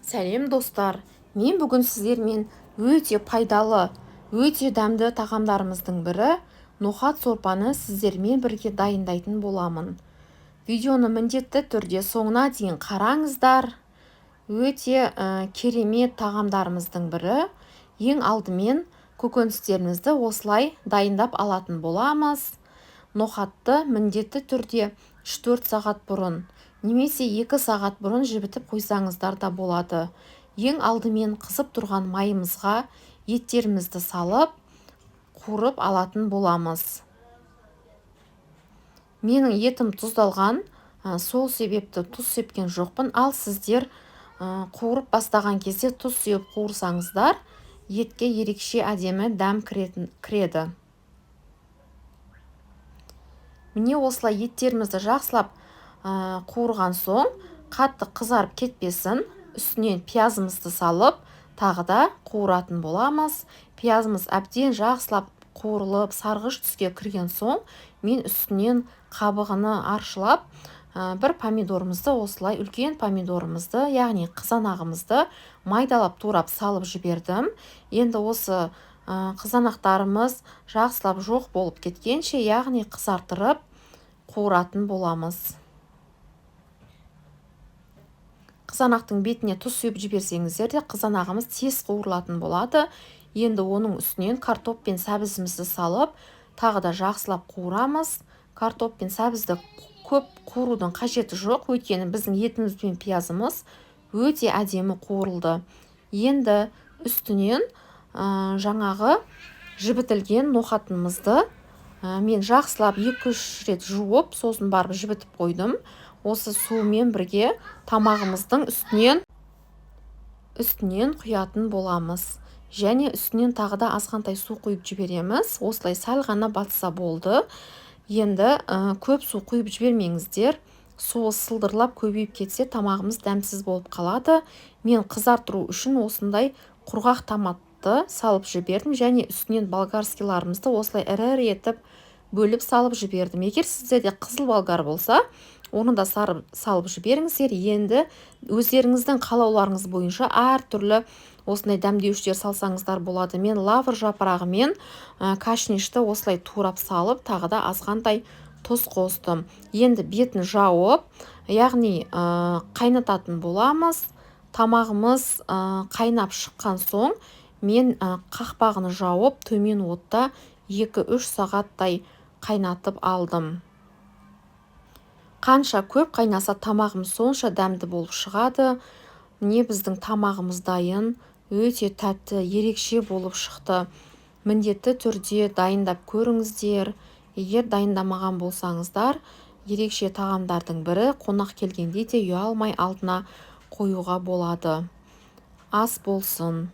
Сәлем достар, мен бүгін сіздермен өте пайдалы, өте дәмді тағамдарымыздың бірі ноқат сорпаны сіздермен бірге дайындайтын боламын. Видеоны міндетті түрде соңына дейін қараңыздар. Өте керемет тағамдарымыздың бірі. Ең алдымен көкөністерімізді осылай дайындап алатын боламыз. Ноқатты міндетті түрде 3-4 сағат бұрын немесе 2 сағат бұрын жібітіп қойсаңыздар да болады. Ең алдымен қызып тұрған майымызға еттерімізді салып, қуырып алатын боламыз. Менің етім тұздалған, сол себепті тұз сепкен жоқпын, ал сіздер қуырып бастаған кезде тұз сеуіп қуырсаңыздар, етке ерекше әдемі дәм кіреді. Міне осылай еттерімізді жақсылап қуырған соң, қатты қызарып кетпесін, үстінен пиязымызды салып, тағы да қуыратын боламыз. Пиязымыз әбден жақсылап қуырылып, сарғыш түске кірген соң, мен үстінен қабығыны аршылап, бір помидорымызды осылай үлкен помидорымызды, яғни қызанағымызды майдалап турап салып жібердім. Енді осы қызанақтарымыз жақсылап жоқ болып кеткенше, яғни қызартырып қуыратын боламыз. Қызанақтың бетіне тұз сеуіп жіберсеңіздер де қызанағымыз тез қуырылатын болады. Енді оның үстінен картоп пен сәбізімізді салып, тағы да жақсылап қуырамыз. Картоп пен сәбізді көп қуырудың қажеті жоқ, өйткені біздің етіміз бен пиязымыз өте әдемі қуырылды. Енді үстінен жаңағы жібітілген ноқатымызды мен жақсылап 2-3 рет жуып, сосын барып жібітіп қойдым. Осы суымен бірге тамағымыздың үстінен құятын боламыз. Және үстінен тағы да азғантай су құйып жібереміз. Осылай сәл ғана батса болды. Енді көп су құйып жібермеңіздер. Суы сылдырлап көбейіп кетсе, тамағымыз дәмсіз болып қалады. Мен қызартыру үшін осындай құрғақ томатты салып жібердім, және үстінен болгарскиларымызды осылай ірі етіп бөліп салып жібердім. Егер сіздерде қызыл болгар болса, оны да салып жіберіңіздер. Енді өздеріңіздің қалауларыңыз бойынша әртүрлі осындай дәмдеушілер салсаңыздар болады. Мен лавр жапырағы мен кашништі осылай турап салып, тағы да азғантай тұз қостым. Енді бетін жауып, яғни қайнататын боламыз. Тамағымыз қайнап шыққан соң, мен қақпағын жауып, төмен отта 2-3 сағаттай қайнатып алдым. Қанша көп қайнаса тамағымыз сонша дәмді болып шығады. Міне біздің тамағымыз дайын, өте тәтті, ерекше болып шықты. Міндетті түрде дайындап көріңіздер. Егер дайындамаған болсаңыздар, ерекше тағамдардың бірі, қонақ келгенде де ұялмай алдына қоюға болады. Ас болсын.